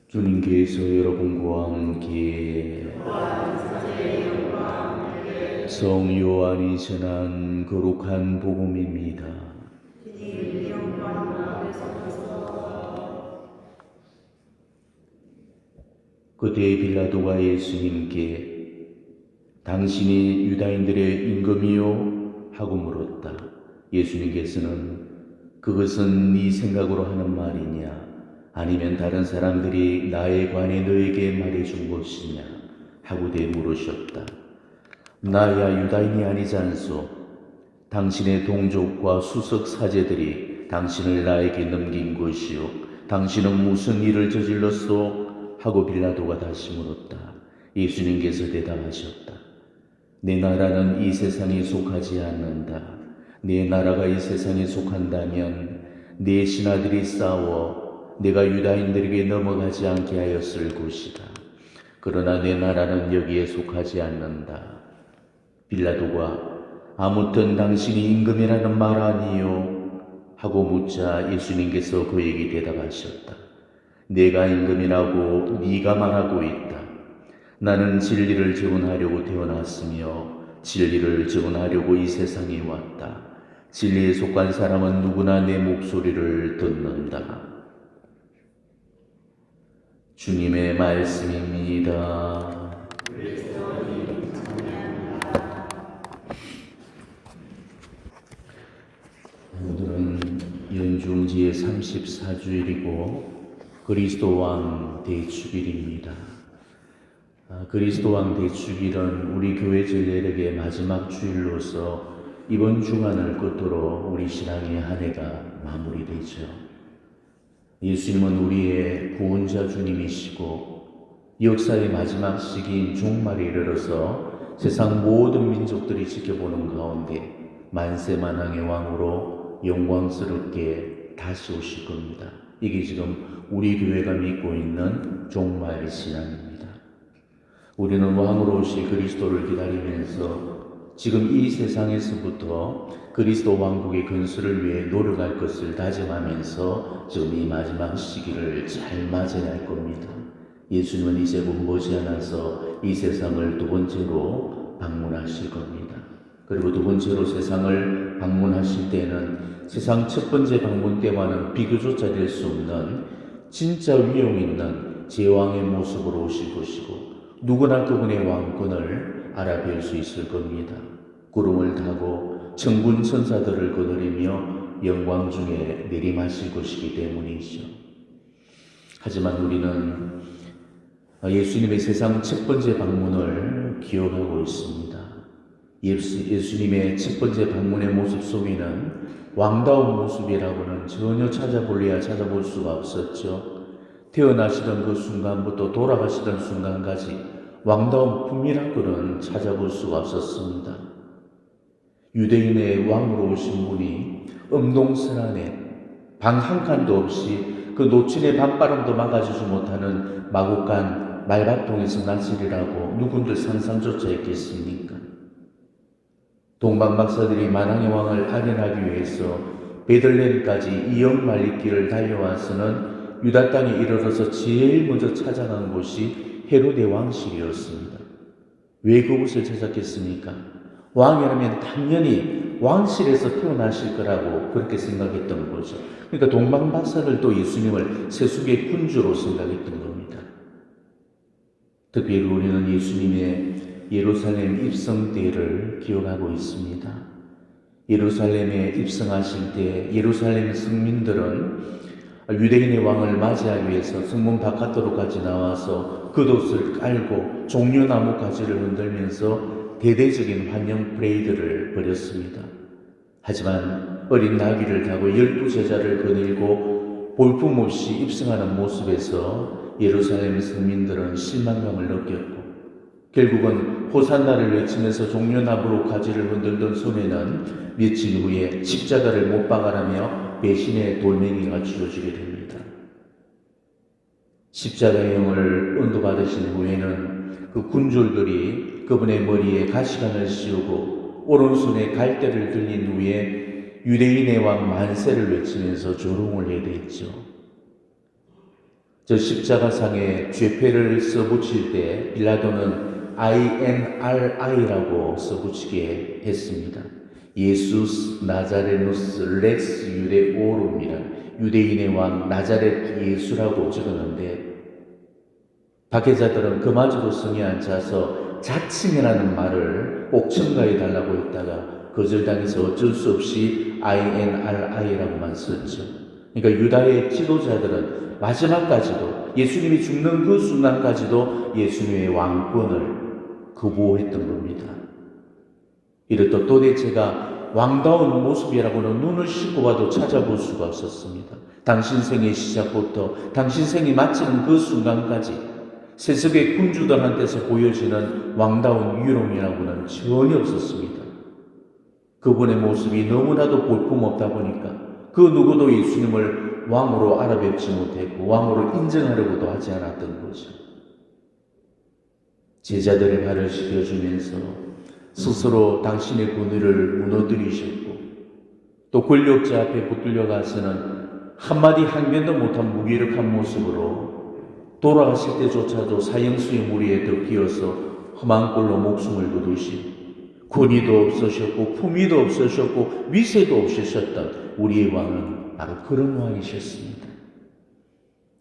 주님께서 여러분과 함께 성 요한이 전한 거룩한 복음입니다. 그때 빌라도가 예수님께 당신이 유다인들의 임금이요? 하고 물었다. 예수님께서는 그것은 네 생각으로 하는 말이냐? 아니면 다른 사람들이 나에 관해 너에게 말해준 것이냐? 하고 되물으셨다. 나야 유다인이 아니지 않소? 당신의 동족과 수석 사제들이 당신을 나에게 넘긴 것이요? 당신은 무슨 일을 저질렀소? 하고 빌라도가 다시 물었다. 예수님께서 대답하셨다. 내 나라는 이 세상에 속하지 않는다. 내 나라가 이 세상에 속한다면 내 신하들이 싸워 내가 유다인들에게 넘어가지 않게 하였을 것이다. 그러나 내 나라는 여기에 속하지 않는다. 빌라도가 아무튼 당신이 임금이라는 말 아니요? 하고 묻자 예수님께서 그에게 대답하셨다. 내가 임금이라고 네가 말하고 있다. 나는 진리를 증언하려고 태어났으며 진리를 증언하려고 이 세상에 왔다. 진리에 속한 사람은 누구나 내 목소리를 듣는다. 주님의 말씀입니다. 오늘은 연중지의 34주일이고 그리스도 왕 대축일입니다. 그리스도 왕 대축일은 우리 교회 전례력의 마지막 주일로서 이번 주간을 끝으로 우리 신앙의 한 해가 마무리되죠. 예수님은 우리의 구원자 주님이시고 역사의 마지막 시기인 종말에 이르러서 세상 모든 민족들이 지켜보는 가운데 만세만왕의 왕으로 영광스럽게 다시 오실 겁니다. 이게 지금 우리 교회가 믿고 있는 종말 신앙입니다. 우리는 왕으로 오실 그리스도를 기다리면서 지금 이 세상에서부터 그리스도 왕국의 건설을 위해 노력할 것을 다짐하면서 지금 이 마지막 시기를 잘 맞이해야 할 겁니다. 예수님은 이제 곧 머지않아서 이 세상을 두 번째로 방문하실 겁니다. 그리고 두 번째로 세상을 방문하실 때는 세상 첫 번째 방문 때와는 비교조차 될 수 없는 진짜 위험 있는 제왕의 모습으로 오실 것이고 누구나 그분의 왕권을 알아뵐 수 있을 겁니다. 구름을 타고 천군 천사들을 거느리며 영광 중에 내림하실 것이기 때문이죠. 하지만 우리는 예수님의 세상 첫 번째 방문을 기억하고 있습니다. 예수님의 첫 번째 방문의 모습 속에는 왕다운 모습이라고는 전혀 찾아볼 수가 없었죠. 태어나시던 그 순간부터 돌아가시던 순간까지 왕다운 품이라고는 찾아볼 수가 없었습니다. 유대인의 왕으로 오신 분이 엄동설 안에 방 한 칸도 없이 그 노친의 밤바람도 막아주지 못하는 마국간 말밭동에서 나시리라고 누군들 상상조차 했겠습니까? 동방 박사들이 만왕의 왕을 발견하기 위해서 베들레헴까지 2억 마일 길을 달려와서는 유다 땅에 이르러서 제일 먼저 찾아간 곳이 헤로데 왕실이었습니다. 왜 그곳을 찾았겠습니까? 왕이라면 당연히 왕실에서 태어나실 거라고 그렇게 생각했던 거죠. 그러니까 동방 박사들도 예수님을 세속의 군주로 생각했던 겁니다. 특별히 우리는 예수님의 예루살렘 입성 때를 기억하고 있습니다. 예루살렘에 입성하실 때 예루살렘 성민들은 유대인의 왕을 맞이하기 위해서 성문 바깥으로까지 나와서 겉옷을 깔고 종려나무 가지를 흔들면서 대대적인 환영 프레이드를 벌였습니다. 하지만 어린 나귀를 타고 12제자를 거닐고 볼품없이 입성하는 모습에서 예루살렘 성민들은 실망감을 느꼈고 결국은 호산나를 외치면서 종려나무로 가지를 흔들던 손에는 며칠 후에 십자가를 못 박아라며 배신의 돌멩이가 쥐어지게 됩니다. 십자가의 영을 언도받으신 후에는 그 군졸들이 그분의 머리에 가시관을 씌우고 오른손에 갈대를 들린 후에 유대인의 왕 만세를 외치면서 조롱을 해댔죠. 저 십자가상에 죄패를 써붙일 때 빌라도는 INRI라고 써붙이게 했습니다. 예수스 나자레누스 렉스 유데오룸이라 유대인의 왕 나자렛 예수라고 적었는데 박해자들은 그마저도 성에 앉아서 자칭이라는 말을 꼭 첨가해 달라고 했다가 거절당해서 어쩔 수 없이 INRI라고만 썼죠. 그러니까 유다의 지도자들은 마지막까지도 예수님이 죽는 그 순간까지도 예수님의 왕권을 거부했던 겁니다. 이렇듯 도대체가 왕다운 모습이라고는 눈을 씻고 봐도 찾아볼 수가 없었습니다. 당신 생의 시작부터 당신 생이 마치는 그 순간까지 세속의 군주들한테서 보여지는 왕다운 위용이라고는 전혀 없었습니다. 그분의 모습이 너무나도 볼품없다 보니까 그 누구도 예수님을 왕으로 알아뵙지 못했고 왕으로 인정하려고도 하지 않았던 거죠. 제자들의 발을 씻겨주면서 스스로 당신의 권위를 무너뜨리셨고 또 권력자 앞에 붙들려 가서는 한마디 항변도 못한 무기력한 모습으로 돌아가실 때조차도 사형수의 무리에 덮이어서 험한 꼴로 목숨을 거두시고 권위도 없으셨고 품위도 없으셨고 위세도 없으셨던 우리의 왕은 바로 그런 왕이셨습니다.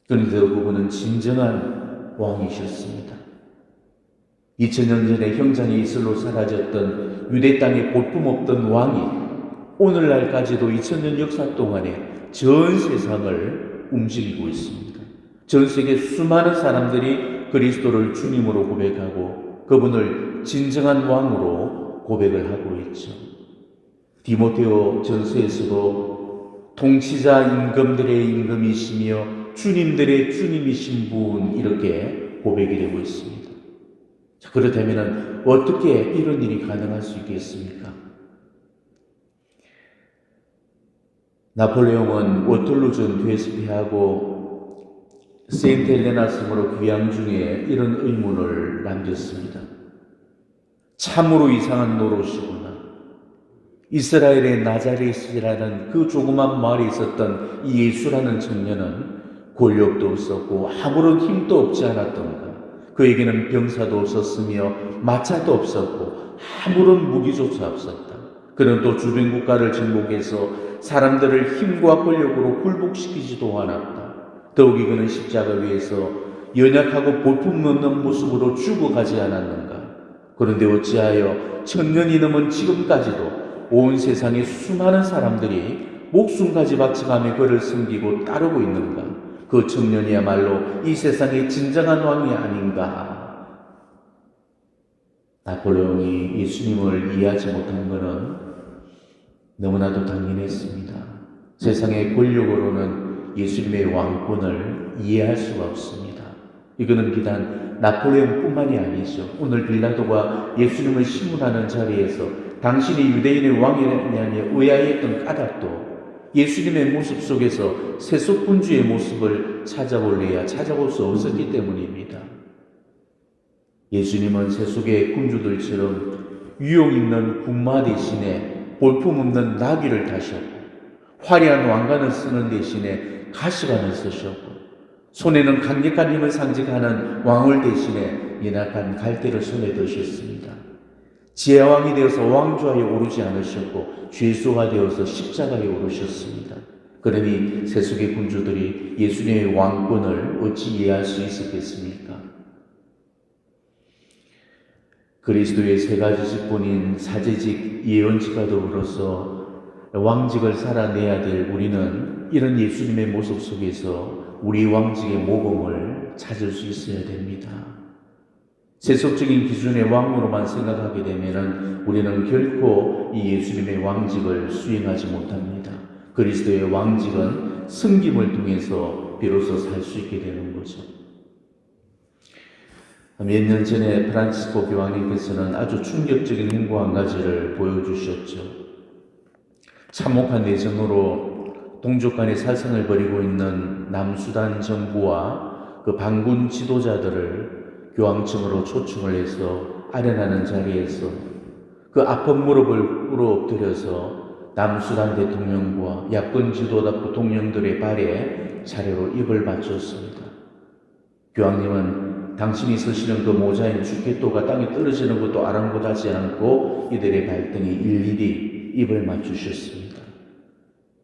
그런데도 그분은 진정한 왕이셨습니다. 2000년 전에 형장에 이슬로 사라졌던 유대 땅에 볼품없던 왕이 오늘날까지도 2000년 역사 동안에 전 세상을 움직이고 있습니다. 전 세계 수많은 사람들이 그리스도를 주님으로 고백하고 그분을 진정한 왕으로 고백을 하고 있죠. 디모데오 전서에서도 통치자 임금들의 임금이시며 주님들의 주님이신 분 이렇게 고백이 되고 있습니다. 자, 그렇다면 어떻게 이런 일이 가능할 수 있겠습니까? 나폴레옹은 워털루 전투에서 패하고 세인트 헬레나 섬으로 귀양 중에 이런 의문을 남겼습니다. 참으로 이상한 노릇이구나. 이스라엘의 나자렛이라는 그 조그만 마을에 있었던 이 예수라는 청년은 권력도 없었고 아무런 힘도 없지 않았던가. 그에게는 병사도 없었으며 마차도 없었고 아무런 무기조차 없었다. 그는 또 주변 국가를 정복해서 사람들을 힘과 권력으로 굴복시키지도 않았다. 더욱이 그는 십자가 위에서 연약하고 볼품없는 모습으로 죽어가지 않았는가. 그런데 어찌하여 천년이 넘은 지금까지도 온 세상의 수많은 사람들이 목숨까지 바쳐가며 그를 섬기고 따르고 있는가. 그 청년이야말로 이 세상의 진정한 왕이 아닌가. 나폴레옹이 예수님을 이해하지 못한 것은 너무나도 당연했습니다. 세상의 권력으로는 예수님의 왕권을 이해할 수가 없습니다. 이거는 비단 나폴레옹뿐만이 아니죠. 오늘 빌라도가 예수님을 신문하는 자리에서 당신이 유대인의 왕이냐에 의아했던 까닭도 예수님의 모습 속에서 세속군주의 모습을 찾아볼래야 찾아볼 수 없었기 때문입니다. 예수님은 세속의 군주들처럼 위용 있는 군마 대신에 볼품없는 나귀를 타셨고 화려한 왕관을 쓰는 대신에 가시관을 쓰셨고 손에는 강력한 힘을 상징하는 왕을 대신에 연약한 갈대를 손에 드셨습니다. 제왕이 되어서 왕좌에 오르지 않으셨고 죄수가 되어서 십자가에 오르셨습니다. 그러니 세속의 군주들이 예수님의 왕권을 어찌 이해할 수 있었겠습니까? 그리스도의 세 가지 직분인 사제직, 예언직과 더불어서 왕직을 살아내야 될 우리는 이런 예수님의 모습 속에서 우리 왕직의 모범을 찾을 수 있어야 됩니다. 세속적인 기준의 왕으로만 생각하게 되면 우리는 결코 이 예수님의 왕직을 수행하지 못합니다. 그리스도의 왕직은 섬김을 통해서 비로소 살 수 있게 되는 거죠. 몇 년 전에 프란치스코 교황님께서는 아주 충격적인 행보 한 가지를 보여주셨죠. 참혹한 내전으로 동족 간의 살상을 벌이고 있는 남수단 정부와 그 반군 지도자들을 교황청으로 초청을 해서 아련하는 자리에서 그 아픈 무릎을 꿇어 엎드려서 남수단 대통령과 야권 지도자 부통령들의 발에 차례로 입을 바쳤습니다. 교황님은 당신이 쓰시는 그 모자인 주켓도가 땅에 떨어지는 것도 아랑곳하지 않고 이들의 발등에 일일이 입을 맞추셨습니다.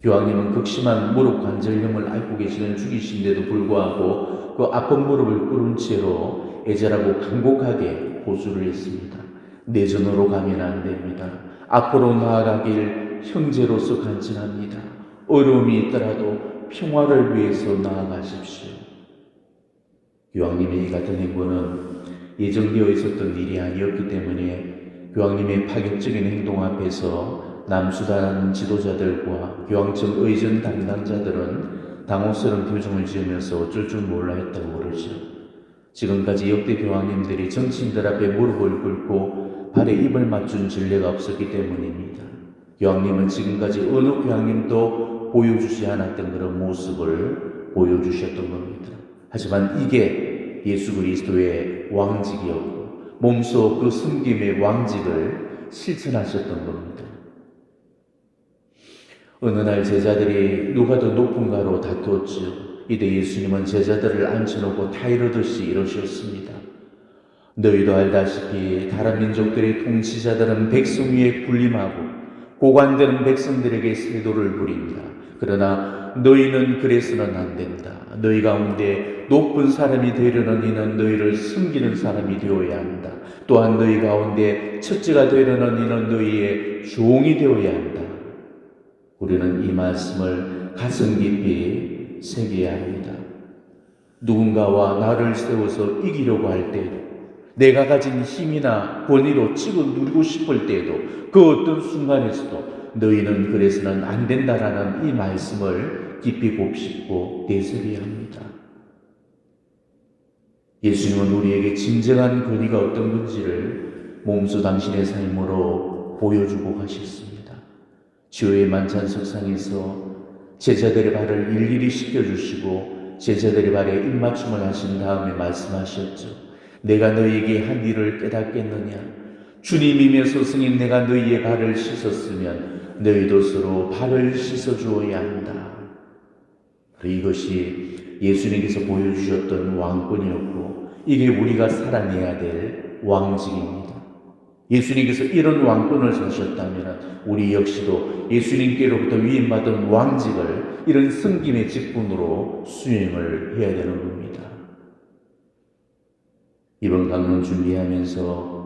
교황님은 극심한 무릎 관절염을 앓고 계시는 중이신데도 불구하고 그 아픈 무릎을 꿇은 채로 애절하고 간곡하게 호소를 했습니다. 내전으로 가면 안 됩니다. 앞으로 나아가길 형제로서 간증합니다. 어려움이 있더라도 평화를 위해서 나아가십시오. 교황님의 이 같은 행보는 예정되어 있었던 일이 아니었기 때문에 교황님의 파격적인 행동 앞에서 남수단 지도자들과 교황청 의전 담당자들은 당혹스러운 표정을 지으면서 어쩔 줄 몰라 했다고 그러죠. 지금까지 역대 교황님들이 정치인들 앞에 무릎을 꿇고 발에 입을 맞춘 전례가 없었기 때문입니다. 교황님은 지금까지 어느 교황님도 보여주지 않았던 그런 모습을 보여주셨던 겁니다. 하지만 이게 예수 그리스도의 왕직이었고 몸소 그 섬김의 왕직을 실천하셨던 겁니다. 어느 날 제자들이 누가 더 높은가로 다투었죠. 이때 예수님은 제자들을 앉혀놓고 타이르듯이 이러셨습니다. 너희도 알다시피 다른 민족들의 통치자들은 백성 위에 군림하고 고관들은 백성들에게 세도를 부린다. 그러나 너희는 그래서는 안 된다. 너희 가운데 높은 사람이 되려는 이는 너희를 섬기는 사람이 되어야 한다. 또한 너희 가운데 첫째가 되려는 이는 너희의 종이 되어야 한다. 우리는 이 말씀을 가슴 깊이 새겨야 합니다. 누군가와 나를 세워서 이기려고 할 때에도, 내가 가진 힘이나 권위로 찍어 누리고 싶을 때에도, 그 어떤 순간에서도 너희는 그래서는 안 된다라는 이 말씀을 깊이 곱씹고 되새겨야 합니다. 예수님은 우리에게 진정한 권위가 어떤 건지를 몸소 당신의 삶으로 보여주고 가셨습니다. 주의 만찬석상에서 제자들의 발을 일일이 씻겨주시고 제자들의 발에 입맞춤을 하신 다음에 말씀하셨죠. 내가 너희에게 한 일을 깨닫겠느냐? 주님이며 스승인 내가 너희의 발을 씻었으면 너희도 서로 발을 씻어주어야 한다. 이것이 예수님께서 보여주셨던 왕권이었고 이게 우리가 살아내야 될 왕직입니다. 예수님께서 이런 왕권을 사셨다면 우리 역시도 예수님께로부터 위임받은 왕직을 이런 섬김의 직분으로 수행을 해야 되는 겁니다. 이번 강론 준비하면서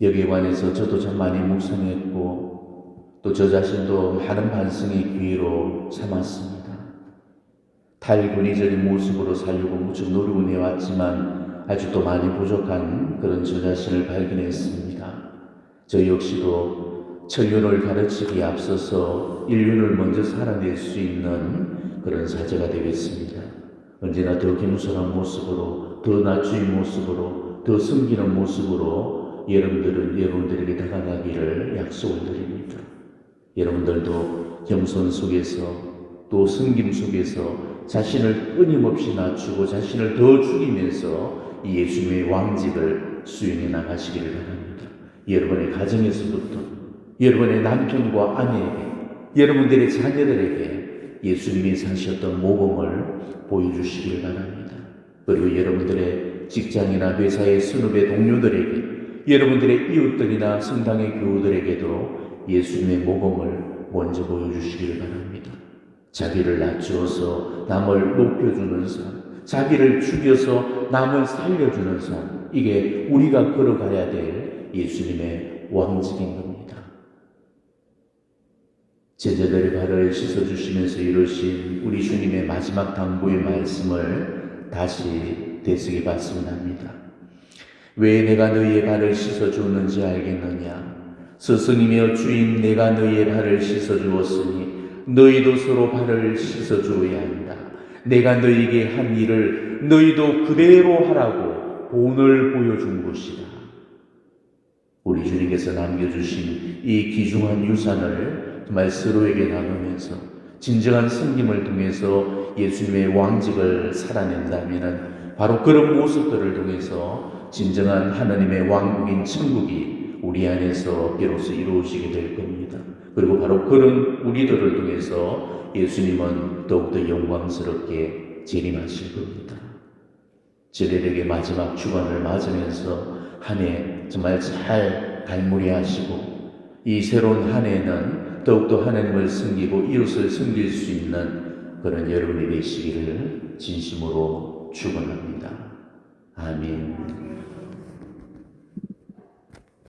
여기에 관해서 저도 참 많이 묵상했고 또 저 자신도 많은 반성의 기회로 삼았습니다. 탈권위적인 모습으로 살려고 무척 노력을 해왔지만 아직도 많이 부족한 그런 저 자신을 발견했습니다. 저 역시도 천륜을 가르치기에 앞서서 인륜을 먼저 살아낼 수 있는 그런 사제가 되겠습니다. 언제나 더 겸손한 모습으로, 더 낮추인 모습으로, 더 섬기는 모습으로 여러분들에게 다가가기를 약속을 드립니다. 여러분들도 겸손 속에서 또 섬김 속에서 자신을 끊임없이 낮추고 자신을 더 죽이면서 이 예수님의 왕직을 수행해 나가시기를 바랍니다. 여러분의 가정에서부터 여러분의 남편과 아내에게 여러분들의 자녀들에게 예수님이 사셨던 모범을 보여주시길 바랍니다. 그리고 여러분들의 직장이나 회사의 선후배 동료들에게 여러분들의 이웃들이나 성당의 교우들에게도 예수님의 모범을 먼저 보여주시길 바랍니다. 자기를 낮추어서 남을 높여주는 삶, 자기를 죽여서 남을 살려주는 삶, 이게 우리가 걸어가야 될 예수님의 왕직인 겁니다. 제자들의 발을 씻어주시면서 이루신 우리 주님의 마지막 당부의 말씀을 다시 되새겨 봤으면 합니다. 왜 내가 너희의 발을 씻어주었는지 알겠느냐? 스승이며 주인 내가 너희의 발을 씻어주었으니 너희도 서로 발을 씻어주어야 한다. 내가 너희에게 한 일을 너희도 그대로 하라고 본을 보여준 것이다. 우리 주님께서 남겨주신 이 귀중한 유산을 정말 서로에게 나누면서 진정한 섬김을 통해서 예수님의 왕직을 살아낸다면 바로 그런 모습들을 통해서 진정한 하나님의 왕국인 천국이 우리 안에서 비로소 이루어지게 될 겁니다. 그리고 바로 그런 우리들을 통해서 예수님은 더욱더 영광스럽게 재림하실 겁니다. 저희들에게 마지막 주간을 맞으면서 한 해 정말 잘 갈무리하시고 이 새로운 한 해는 더욱더 하나님을 섬기고 이웃을 섬길 수 있는 그런 여러분이 되시기를 진심으로 축원합니다. 아멘.